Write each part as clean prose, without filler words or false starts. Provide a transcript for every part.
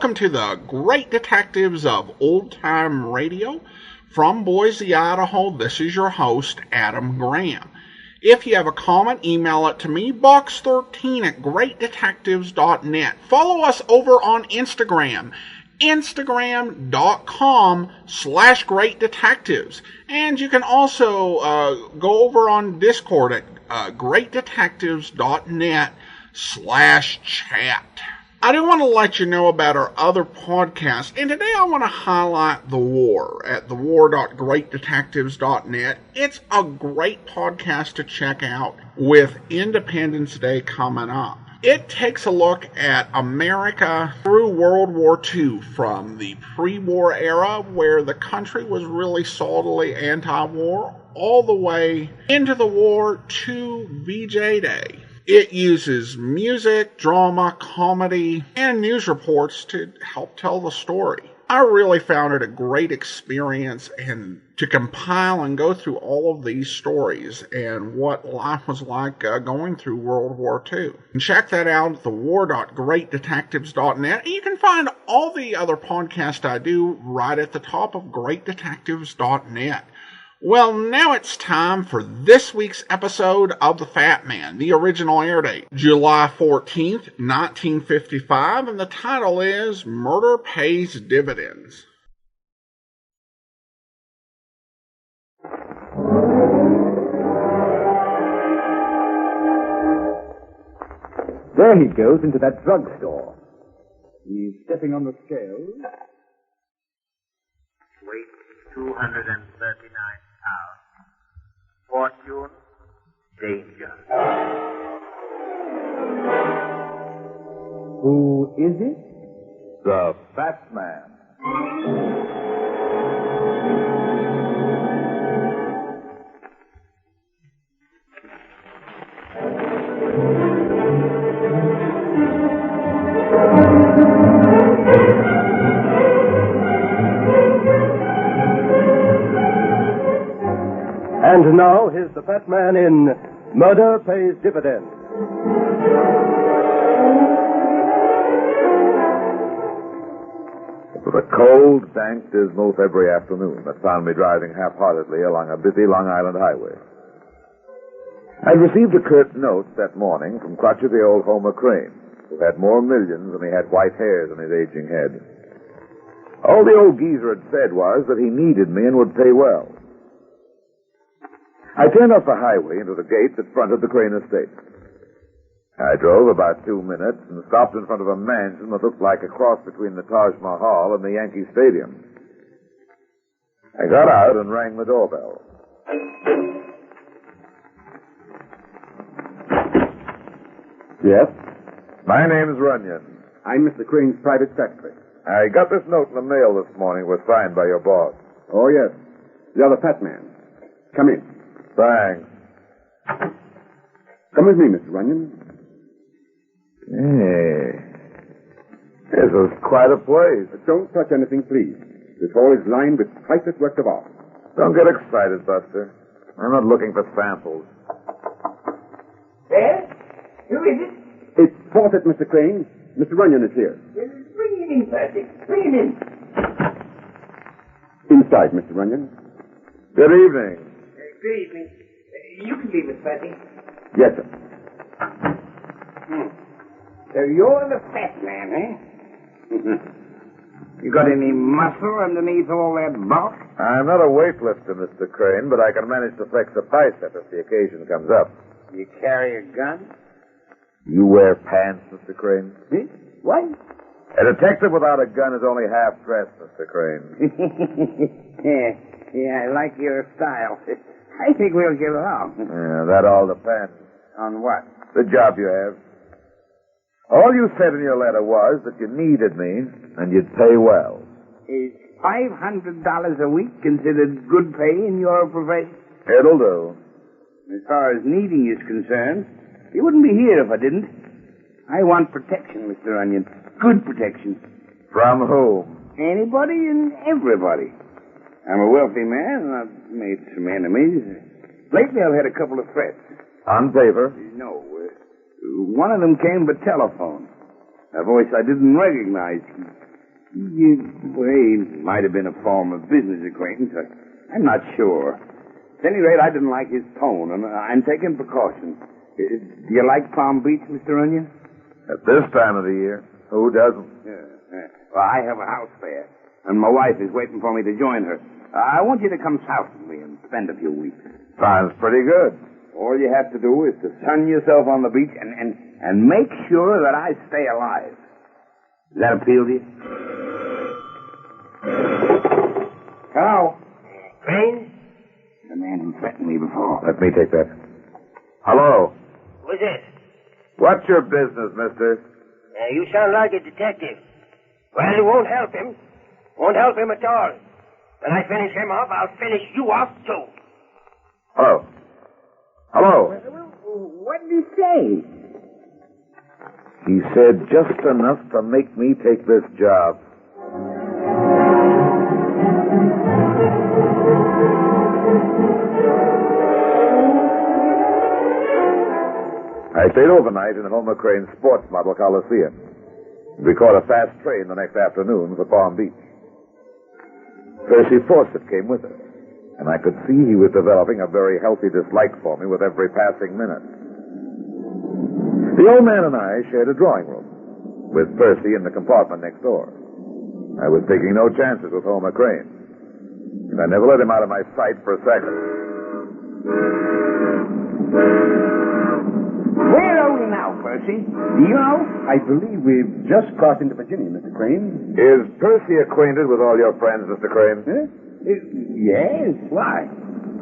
welcome to the Great Detectives of Old Time Radio. From Boise, Idaho, this is your host, Adam Graham. If you have a comment, email it to me, box13 at greatdetectives.net. Follow us over on Instagram, instagram.com/greatdetectives. And you can also go over on Discord at greatdetectives.net/chat. I do want to let you know about our other podcasts, and today I want to highlight The War at thewar.greatdetectives.net. It's a great podcast to check out with Independence Day coming up. It takes a look at America through World War II, from the pre-war era, where the country was really solidly anti-war, all the way into the war to VJ Day. It uses music, drama, comedy, and news reports to help tell the story. I really found it a great experience and to compile and go through all of these stories and what life was like going through World War II. And check that out at thewar.greatdetectives.net. And you can find all the other podcasts I do right at the top of greatdetectives.net. Well, now it's time for this week's episode of The Fat Man. The original air date, July 14th, 1955, and the title is Murder Pays Dividends. There he goes into that drugstore. He's stepping on the scales. Weight 239 pounds. Fortune, danger. Who is it? The Fat Man. And now, here's the Fat Man in Murder Pays Dividends. It was a cold, dank, dismal February afternoon that found me driving half-heartedly along a busy Long Island highway. I'd received a curt note that morning from crotchety the old Homer Crane, who had more millions than he had white hairs on his aging head. All the old geezer had said was that he needed me and would pay well. I turned off the highway into the gate that fronted the Crane estate. I drove about 2 minutes and stopped in front of a mansion that looked like a cross between the Taj Mahal and the Yankee Stadium. I got out and rang the doorbell. Yes? My name's Runyon. I'm Mr. Crane's private secretary. I got this note in the mail this morning. It was signed by your boss. Oh, yes. You're the Fat Man. Come in. Thanks. Come with me, Mr. Runyon. Hey. This is quite a place. Don't touch anything, please. This hall is lined with priceless works of art. Don't get excited, Buster. I'm not looking for samples. Yes? Who is it? It's Fawcett, Mr. Crane. Mr. Runyon is here. Bring him in, Percy. Bring him in. Inside, Mr. Runyon. Good evening. Good evening. You can leave us, Percy. Yes, sir. So you're the Fat Man, eh? You got any muscle underneath all that bulk? I'm not a weightlifter, Mr. Crane, but I can manage to flex a bicep if the occasion comes up. You carry a gun? You wear pants, Mr. Crane? Hmm? What? A detective without a gun is only half dressed, Mr. Crane. Yeah, I like your style. I think we'll get along. Yeah, that all depends. On what? The job you have. All you said in your letter was that you needed me and you'd pay well. Is $500 a week considered good pay in your profession? It'll do. As far as needing is concerned, you wouldn't be here if I didn't. I want protection, Mr. Onion. Good protection. From whom? Anybody and everybody. I'm a wealthy man, and I've made some enemies. Lately, I've had a couple of threats. On paper? No. One of them came by telephone. A voice I didn't recognize. Well, he might have been a former business acquaintance. I'm not sure. At any rate, I didn't like his tone, and I'm taking precautions. Do you like Palm Beach, Mr. Onion? At this time of the year, who doesn't? Yeah. Well, I have a house there, and my wife is waiting for me to join her. I want you to come south with me and spend a few weeks. Sounds pretty good. All you have to do is to sun yourself on the beach and make sure that I stay alive. Does that appeal to you? Hello? Crane? The man who threatened me before. Let me take that. Hello. Who's this? What's your business, mister? You sound like a detective. Well, it won't help him. Won't help him at all. When I finish him off, I'll finish you off, too. Hello. Hello. What did he say? He said just enough to make me take this job. I stayed overnight in Homer Crane's sports model Coliseum. We caught a fast train the next afternoon for Palm Beach. Percy Fawcett came with us, and I could see he was developing a very healthy dislike for me with every passing minute. The old man and I shared a drawing room, with Percy in the compartment next door. I was taking no chances with Homer Crane, and I never let him out of my sight for a second. Where are we now, Percy? Do you know? I believe we've just crossed into Virginia, Mr. Crane. Is Percy acquainted with all your friends, Mr. Crane? Yes. Why?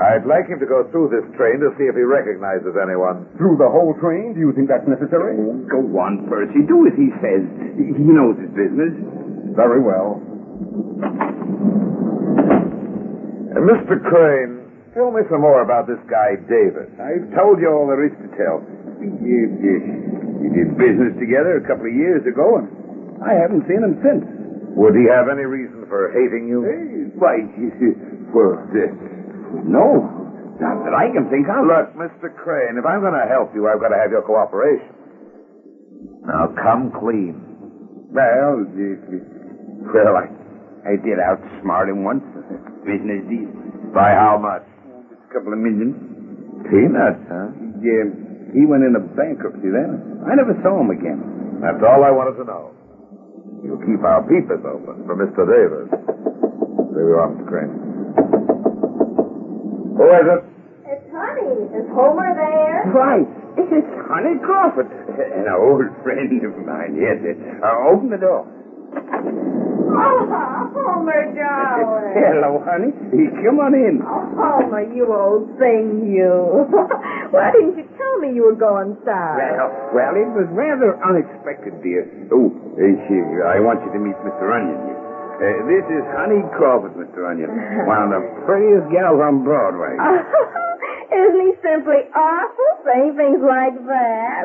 I'd like him to go through this train to see if he recognizes anyone. Through the whole train? Do you think that's necessary? Oh, go on, Percy. Do as he says. He knows his business. Very well. Mr. Crane, tell me some more about this guy, David. I've told you all there is to tell. We did business together a couple of years ago, and I haven't seen him since. Would he have any reason for hating you? Why, no. Not that I can think of. Look, Mr. Crane, if I'm going to help you, I've got to have your cooperation. Now, come clean. Well, I did outsmart him once. Business deal. By how much? Just a couple of million. Peanuts, huh? Yeah, he went into bankruptcy then. I never saw him again. That's all I wanted to know. You'll keep our peepers open for Mr. Davis. There we are, Mr. Crane. Who is it? It's Honey. Is Homer there? Right. It's Honey Crawford. An old friend of mine. Yes. Open the door. Oh, Homer, darling. Hello, honey. Come on in. Oh, Homer, you old thing, you. Why didn't you tell me you were going south? Well, it was rather unexpected, dear. Oh, I want you to meet Mr. Onion. This is Honey Crawford, Mr. Onion. One of the prettiest gals on Broadway. Isn't he simply awful saying things like that?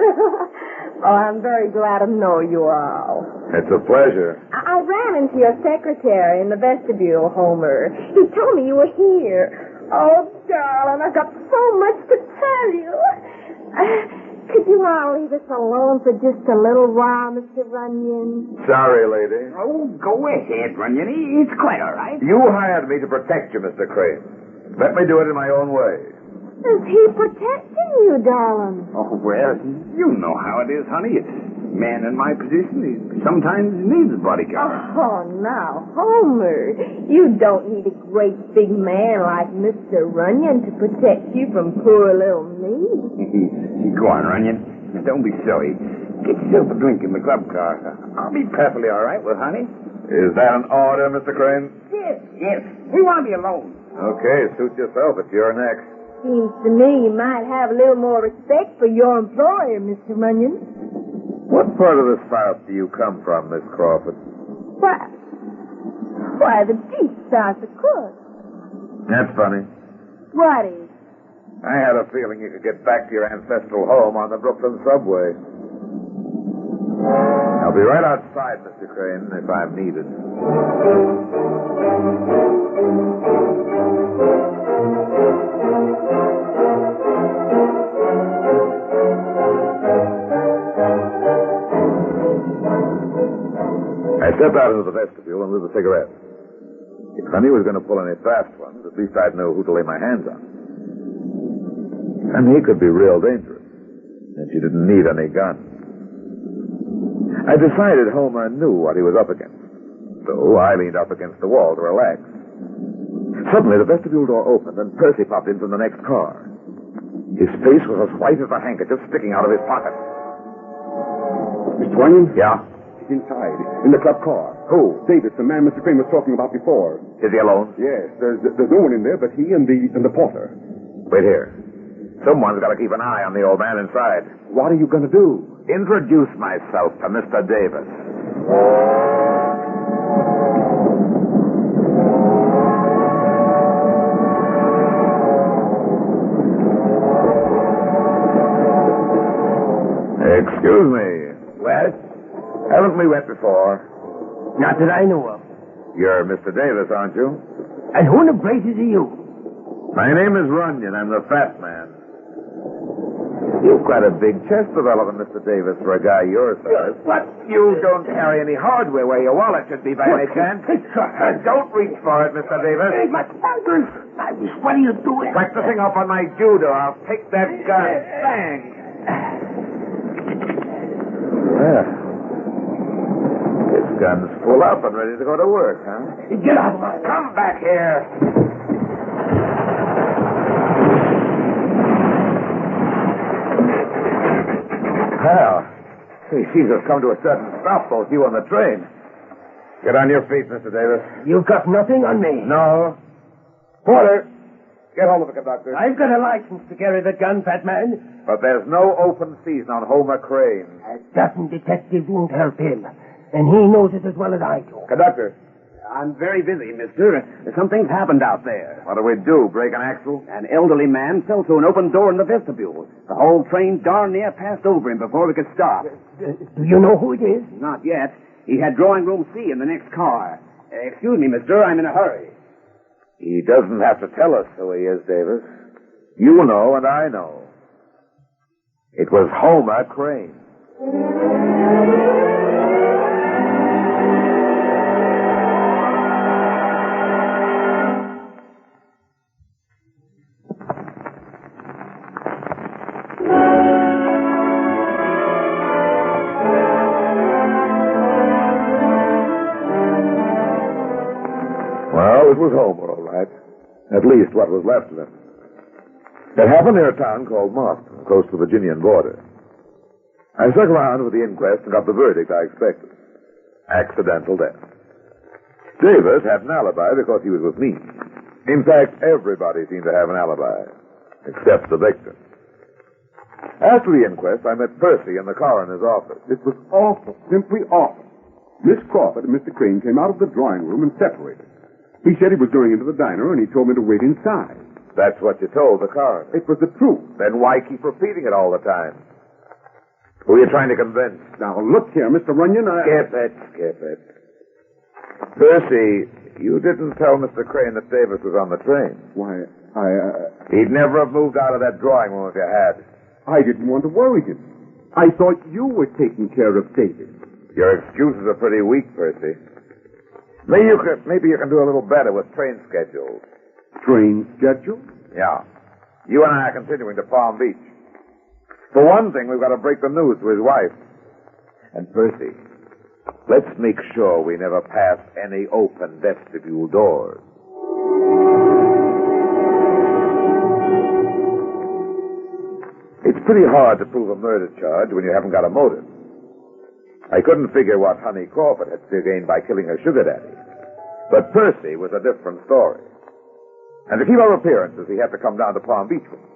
Oh, I'm very glad to know you all. It's a pleasure. I ran into your secretary in the vestibule, Homer. He told me you were here. Oh, darling, I've got so much to tell you. Could you all leave us alone for just a little while, Mr. Runyon? Sorry, lady. Oh, go ahead, Runyon. It's quite all right. You hired me to protect you, Mr. Crane. Let me do it in my own way. Is he protecting you, darling? Oh, well, you know how it is, honey. A man in my position, he sometimes needs a bodyguard. Oh, now, Homer, you don't need a great big man like Mr. Runyon to protect you from poor little me. Go on, Runyon. Don't be silly. Get yourself a drink in the club car. I'll be perfectly all right with honey. Is that an order, Mr. Crane? Yes. We want to be alone. Okay, suit yourself. It's your next. Seems to me you might have a little more respect for your employer, Mr. Runyon. What part of the South do you come from, Miss Crawford? Why, the deep South, of course. That's funny. What is? I had a feeling you could get back to your ancestral home on the Brooklyn subway. I'll be right outside, Mr. Crane, if I'm needed. I stepped out into the vestibule and lit a cigarette. If Honey was going to pull any fast ones, at least I'd know who to lay my hands on. And he could be real dangerous, and she didn't need any gun. I decided Homer knew what he was up against, so I leaned up against the wall to relax. Suddenly, the vestibule door opened, and Percy popped in from the next car. His face was as white as a handkerchief sticking out of his pocket. Mr. Runyon? Yeah? He's inside, in the club car. Who? Davis, the man Mr. Crane was talking about before. Is he alone? Yes, there's no one in there but he and the porter. Wait here. Someone's got to keep an eye on the old man inside. What are you going to do? Introduce myself to Mr. Davis. Excuse me. Well, Haven't we met before? not that I know of. You're Mr. Davis, aren't you? And who in the blazes are you? My name is Runyon. I'm the fat man. You've got a big chest development, Mr. Davis, for a guy your size. What? You don't carry any hardware where your wallet should be by any chance. Don't reach for it, Mr. Davis. Hey, my fingers. What are you doing? Like the thing off on my judo. I'll take that gun. Bang. Well, this gun's full up and ready to go to work, huh? Get out of my... Come back here. Well, he seems to have come to a sudden stop, both you and the train. Get on your feet, Mr. Davis. You've got nothing on me. No. Porter, get hold of the conductor. I've got a license to carry the gun, fat man. But there's no open season on Homer Crane. A dozen detectives won't help him. And he knows it as well as I do. Conductor. I'm very busy, mister. Something's happened out there. What do we do? Break an axle? An elderly man fell through an open door in the vestibule. The whole train darn near passed over him before we could stop. Do you know who it is? Not yet. He had drawing room C in the next car. Excuse me, mister. I'm in a hurry. He doesn't have to tell us who he is, Davis. You know and I know. It was Homer Crane. Well, it was Homer, all right. At least what was left of him. It happened near a town called Marston, close to the Virginian border. I stuck around with the inquest and got the verdict I expected. Accidental death. Davis had an alibi because he was with me. In fact, everybody seemed to have an alibi, except the victim. After the inquest, I met Percy in the coroner's office. It was awful, simply awful. Miss Crawford and Mr. Crane came out of the drawing room and separated. He said he was going into the diner, and he told me to wait inside. That's what you told the coroner. It was the truth. Then why keep repeating it all the time? Who are you trying to convince? Now, look here, Mr. Runyon, Skip it. Percy, you didn't tell Mr. Crane that Davis was on the train. Why, He'd never have moved out of that drawing room if you had. I didn't want to worry him. I thought you were taking care of David. Your excuses are pretty weak, Percy. Maybe you can do a little better with train schedules. Train schedule? Yeah. You and I are continuing to Palm Beach. For one thing, we've got to break the news to his wife. And Percy, let's make sure we never pass any open vestibule doors. It's pretty hard to prove a murder charge when you haven't got a motive. I couldn't figure what Honey Crawford had to gain by killing her sugar daddy. But Percy was a different story. And to keep our appearances, he had to come down to Palm Beach with me.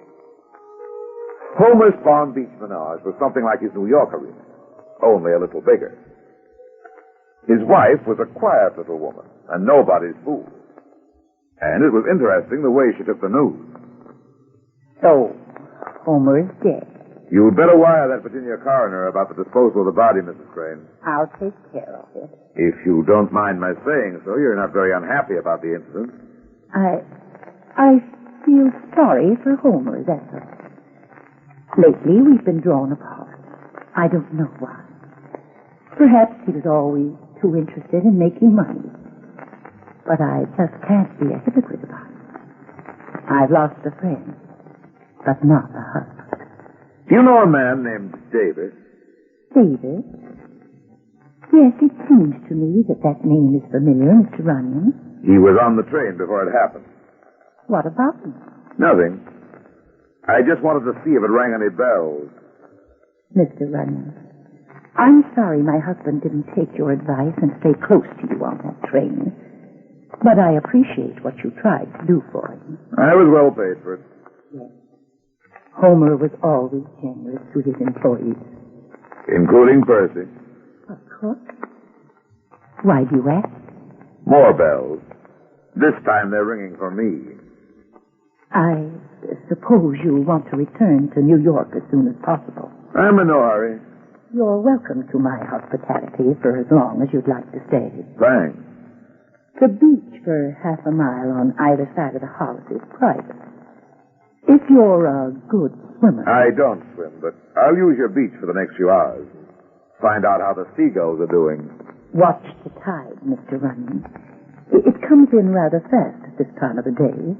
Homer's Palm Beach menage was something like his New York arena, only a little bigger. His wife was a quiet little woman, and nobody's fool. And it was interesting the way she took the news. So, Homer is dead. You'd better wire that Virginia coroner about the disposal of the body, Mrs. Crane. I'll take care of it. If you don't mind my saying so, you're not very unhappy about the incident. I feel sorry for Homer, that's all. Lately, we've been drawn apart. I don't know why. Perhaps he was always too interested in making money. But I just can't be a hypocrite about it. I've lost a friend, but not a husband. Do you know a man named Davis? David? Yes, it seems to me that name is familiar, Mr. Runyon. He was on the train before it happened. What about him? Nothing. I just wanted to see if it rang any bells. Mr. Runyon, I'm sorry my husband didn't take your advice and stay close to you on that train. But I appreciate what you tried to do for him. I was well paid for it. Yes. Homer was always generous to his employees. Including Percy. Of course. Why do you ask? More bells. This time they're ringing for me. I suppose you want to return to New York as soon as possible. I'm in no hurry. You're welcome to my hospitality for as long as you'd like to stay. Thanks. The beach for half a mile on either side of the house is private. If you're a good swimmer... I don't swim, but I'll use your beach for the next few hours. Find out how the seagulls are doing. Watch the tide, Mr. Runyon. It comes in rather fast at this time of the day.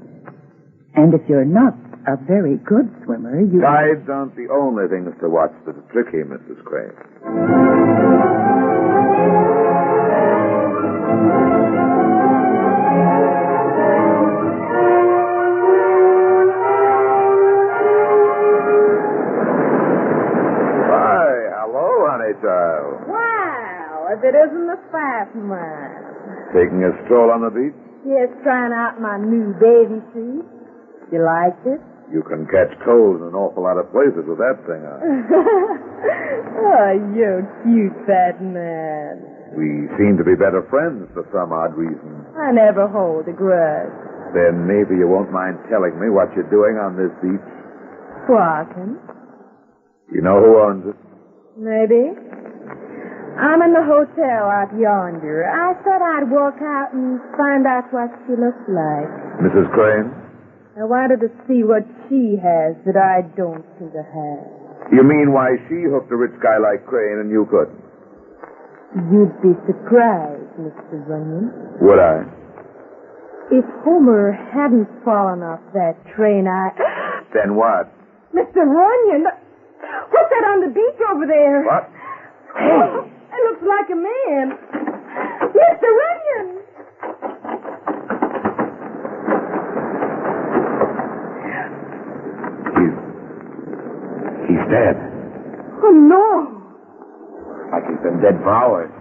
And if you're not a very good swimmer, you... Tides aren't the only things to watch that's tricky, Mrs. Crane. Child. Wow, if it isn't the Fat Man. Taking a stroll on the beach? Yes, trying out my new bathing suit. You like it? You can catch colds in an awful lot of places with that thing on. Oh, you're cute, Fat Man. We seem to be better friends for some odd reason. I never hold a grudge. Then maybe you won't mind telling me what you're doing on this beach. Walking. You know who owns it? Maybe. I'm in the hotel out yonder. I thought I'd walk out and find out what she looks like. Mrs. Crane? I wanted to see what she has that I don't seem to have. You mean why she hooked a rich guy like Crane and you couldn't? You'd be surprised, Mr. Runyon. Would I? If Homer hadn't fallen off that train, Then what? Mr. Runyon! What's that on the beach over there? What? Oh, it looks like a man. Mr. Runyon! He's dead. Oh, no. Like he's been dead for hours.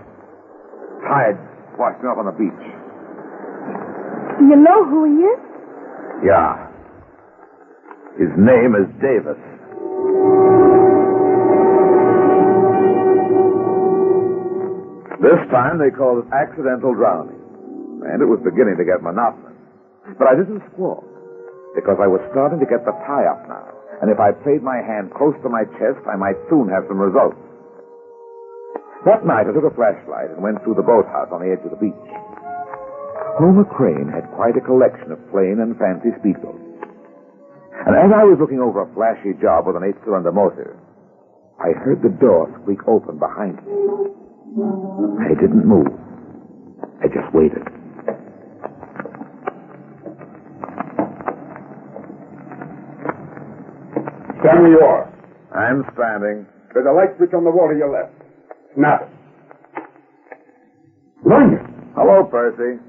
Tide washed me up on the beach. You know who he is? Yeah. His name is Davis. This time they called it accidental drowning. And it was beginning to get monotonous. But I didn't squawk, because I was starting to get the tie up now. And if I played my hand close to my chest, I might soon have some results. That night I took a flashlight and went through the boathouse on the edge of the beach. Homer Crane had quite a collection of plain and fancy speedboats. And as I was looking over a flashy job with an 8-cylinder motor, I heard the door squeak open behind me. I didn't move. I just waited. Stand where you are. I'm standing. There's a light switch on the wall to your left. Snap it. Runyon! Hello, Percy.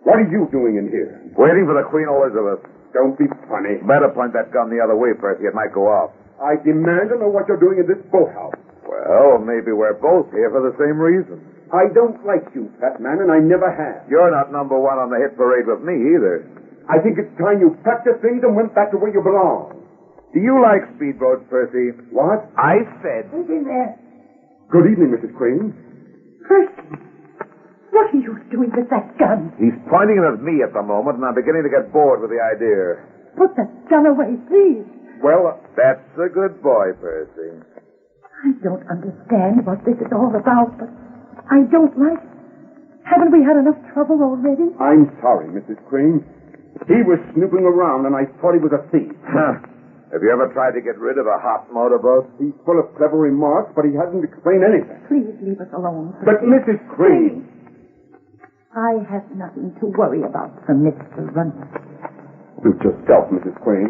What are you doing in here? Waiting for the Queen Elizabeth. Don't be funny. Better point that gun the other way, Percy. It might go off. I demand to know what you're doing in this boathouse. Well, maybe we're both here for the same reason. I don't like you, Fat Man, and I never have. You're not number one on the hit parade with me either. I think it's time you packed your things and went back to where you belong. Do you like speedboats, Percy? What? I said... Who's in there? Good evening, Mrs. Crane. Percy, what are you doing with that gun? He's pointing it at me at the moment, and I'm beginning to get bored with the idea. Put that gun away, please. Well, that's a good boy, Percy. I don't understand what this is all about, but I don't like it. Haven't we had enough trouble already? I'm sorry, Mrs. Crane. He was snooping around, and I thought he was a thief. Huh. Have you ever tried to get rid of a hot motorboat? He's full of clever remarks, but he hasn't explained anything. Please leave us alone. But Mrs. Crane... I have nothing to worry about from Mr. Runyon. Suit yourself, Mrs. Crane.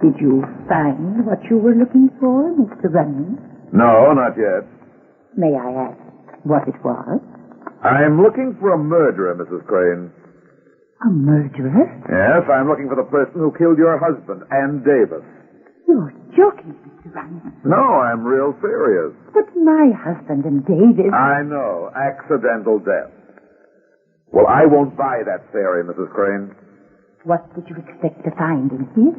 Did you find what you were looking for, Mr. Runyon? No, not yet. May I ask what it was? I'm looking for a murderer, Mrs. Crane. A murderer? Yes, I'm looking for the person who killed your husband, and Davis. You're joking, Mr. Runyon. No, I'm real serious. But my husband and Davis... I know. Accidental death. Well, I won't buy that theory, Mrs. Crane. What did you expect to find in here?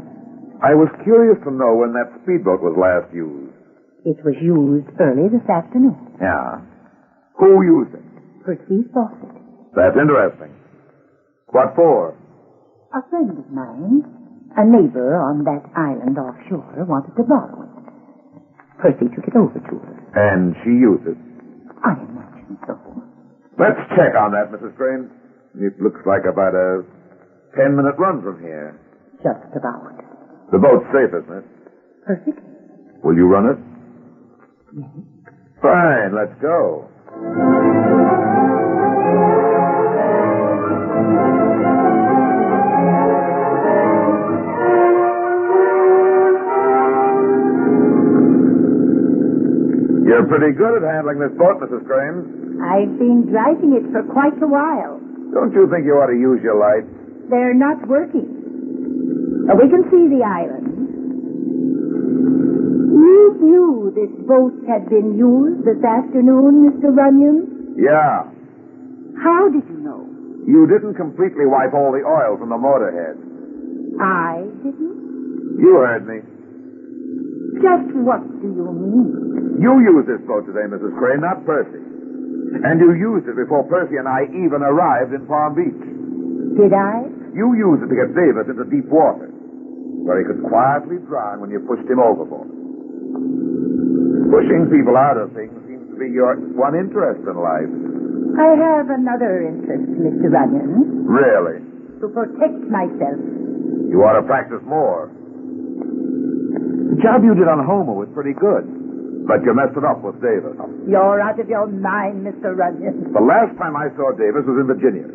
I was curious to know when that speedboat was last used. It was used early this afternoon. Yeah. Who used it? Percy Fawcett. That's interesting. What for? A friend of mine, a neighbor on that island offshore, wanted to borrow it. Percy took it over to her. And she used it. I imagine so. Let's check on that, Mrs. Crane. It looks like about a 10-minute run from here. Just about. The boat's safe, isn't it? Perfect. Will you run it? Yes. Fine, let's go. You're pretty good at handling this boat, Mrs. Crane. I've been driving it for quite a while. Don't you think you ought to use your light? They're not working. But we can see the island. You knew this boat had been used this afternoon, Mr. Runyon? Yeah. How did you know? You didn't completely wipe all the oil from the motorhead. I didn't? You heard me. Just what do you mean? You used this boat today, Mrs. Crane, not Percy. And you used it before Percy and I even arrived in Palm Beach. Did I? You used it to get Davis into deep water, where he could quietly drown when you pushed him overboard. Pushing people out of things seems to be your one interest in life. I have another interest, Mr. Runyon. Really? To protect myself. You ought to practice more. The job you did on Homer was pretty good, but you messed it up with Davis. You're out of your mind, Mr. Runyon. The last time I saw Davis was in Virginia.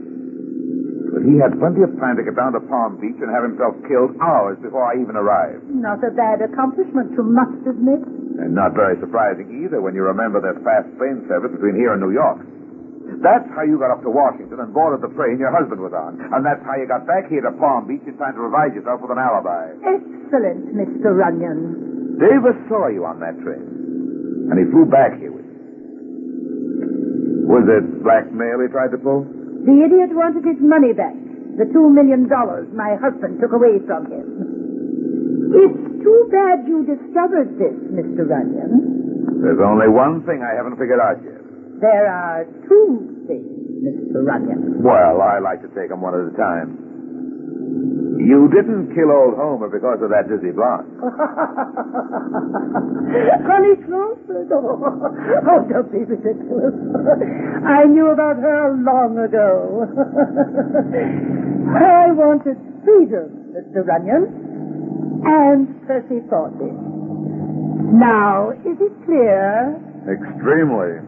But he had plenty of time to get down to Palm Beach and have himself killed hours before I even arrived. Not a bad accomplishment, you must admit. And not very surprising either when you remember there's fast train service between here and New York. That's how you got up to Washington and boarded the train your husband was on. And that's how you got back here to Palm Beach in time to provide yourself with an alibi. Excellent, Mr. Runyon. Davis saw you on that train, and he flew back here with you. Was it blackmail he tried to pull? The idiot wanted his money back. The $2 million my husband took away from him. It's too bad you discovered this, Mr. Runyon. There's only one thing I haven't figured out yet. There are two things, Mr. Runyon. Well, I like to take them one at a time. You didn't kill old Homer because of that dizzy blonde. Honey Crawford? Oh, don't be ridiculous. I knew about her long ago. I wanted freedom, Mr. Runyon. And Percy Fawcett. Now, is it clear? Extremely.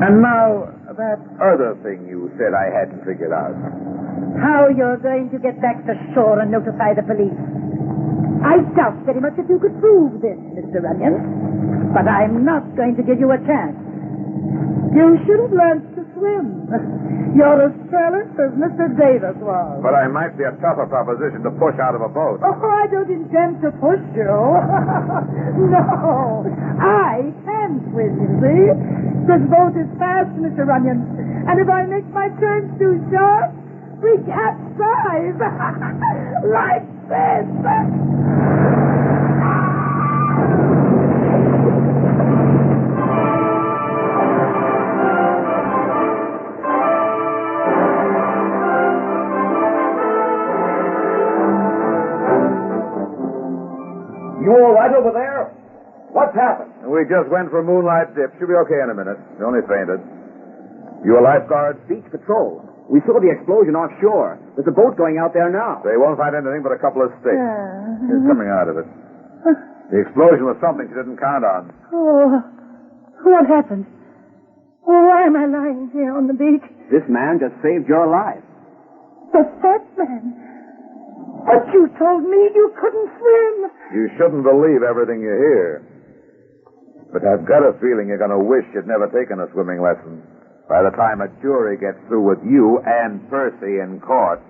And now, that other thing you said I hadn't figured out. How you're going to get back to shore and notify the police. I doubt very much if you could prove this, Mr. Runyon. But I'm not going to give you a chance. You should have learned to swim. You're as careless as Mr. Davis was. But I might be a tougher proposition to push out of a boat. Oh, I don't intend to push you. No, I can swim, you see. This boat is fast, Mr. Runyon. And if I make my turns too sharp, we capsize. Like this. You all right over there? What's happened? We just went for a moonlight dip. She'll be okay in a minute. She only fainted. You a lifeguard? Beach patrol. We saw the explosion offshore. There's a boat going out there now. They won't find anything but a couple of sticks. It's coming out of it. The explosion was something she didn't count on. Oh, what happened? Why am I lying here on the beach? This man just saved your life. The fat man. But you told me you couldn't swim. You shouldn't believe everything you hear. But I've got a feeling you're going to wish you'd never taken a swimming lesson by the time a jury gets through with you and Percy in court.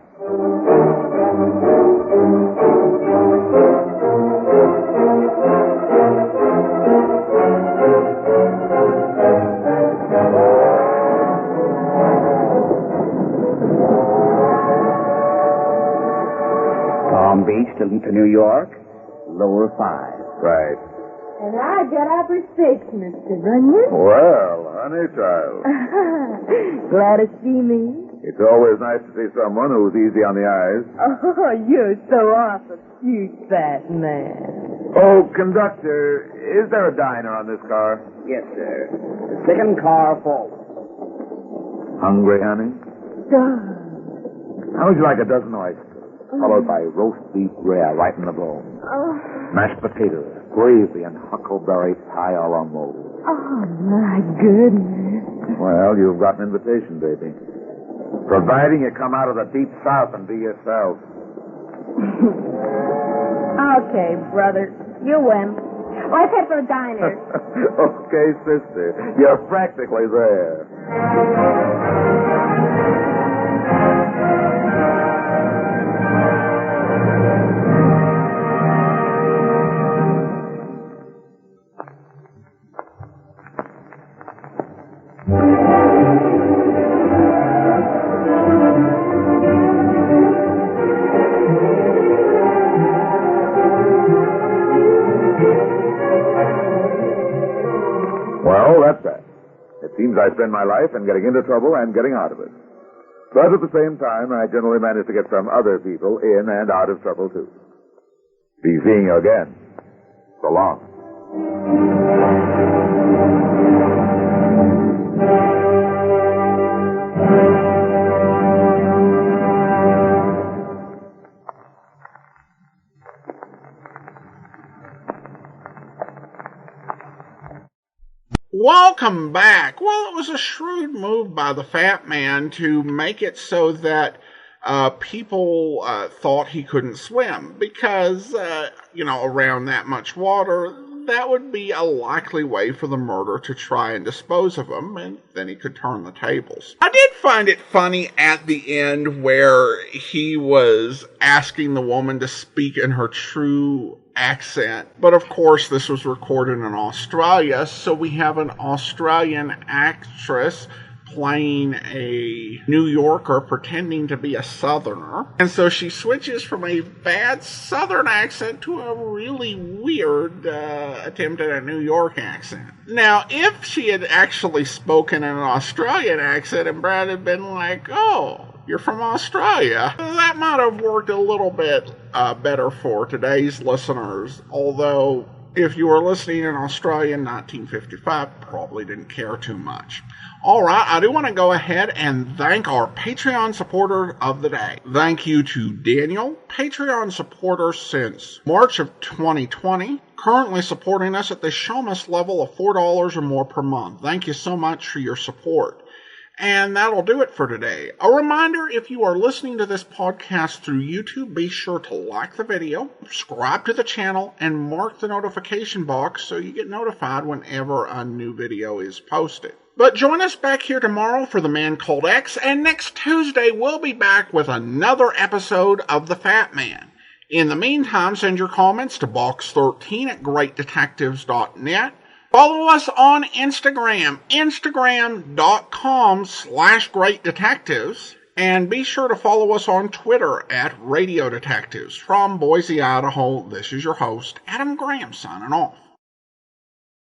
Palm Beach to New York, lower 5. Right. And I got up at 6, Mr. Runyon. Well, honey child. Glad to see me. It's always nice to see someone who's easy on the eyes. Oh, you're so awful cute, fat man. Oh, conductor, is there a diner on this car? Yes, sir. The second car forward. Hungry, honey? How would you like a dozen oysters, followed by roast beef rare right in the bone? Mashed potatoes, gravy, and huckleberry pie a la mode. Oh, my goodness. Well, you've got an invitation, baby. Providing you come out of the deep south and be yourself. Okay, brother. You win. Let's head for the diner. Okay, sister. You're practically there. Well, that's that. It seems I spend my life in getting into trouble and getting out of it. But at the same time, I generally manage to get some other people in and out of trouble, too. Be seeing you again. So long. Welcome back. Well, it was a shrewd move by the fat man to make it so that people thought he couldn't swim because, around that much water, that would be a likely way for the murderer to try and dispose of him, and then he could turn the tables. I did find it funny at the end where he was asking the woman to speak in her true accent. But of course, this was recorded in Australia, so we have an Australian actress playing a New Yorker pretending to be a Southerner. And so she switches from a bad Southern accent to a really weird attempt at a New York accent. Now, if she had actually spoken in an Australian accent and Brad had been like, "Oh, you're from Australia," that might have worked a little bit better for today's listeners. Although, if you were listening in Australia in 1955, probably didn't care too much. All right, I do want to go ahead and thank our Patreon supporter of the day. Thank you to Daniel, Patreon supporter since March of 2020, currently supporting us at the Show Us level of $4 or more per month. Thank you so much for your support. And that'll do it for today. A reminder, if you are listening to this podcast through YouTube, be sure to like the video, subscribe to the channel, and mark the notification box so you get notified whenever a new video is posted. But join us back here tomorrow for The Man Called X, and next Tuesday we'll be back with another episode of The Fat Man. In the meantime, send your comments to box13@greatdetectives.net. Follow us on Instagram, instagram.com/greatdetectives. And be sure to follow us on Twitter @Radio Detectives. From Boise, Idaho, this is your host, Adam Graham, signing off.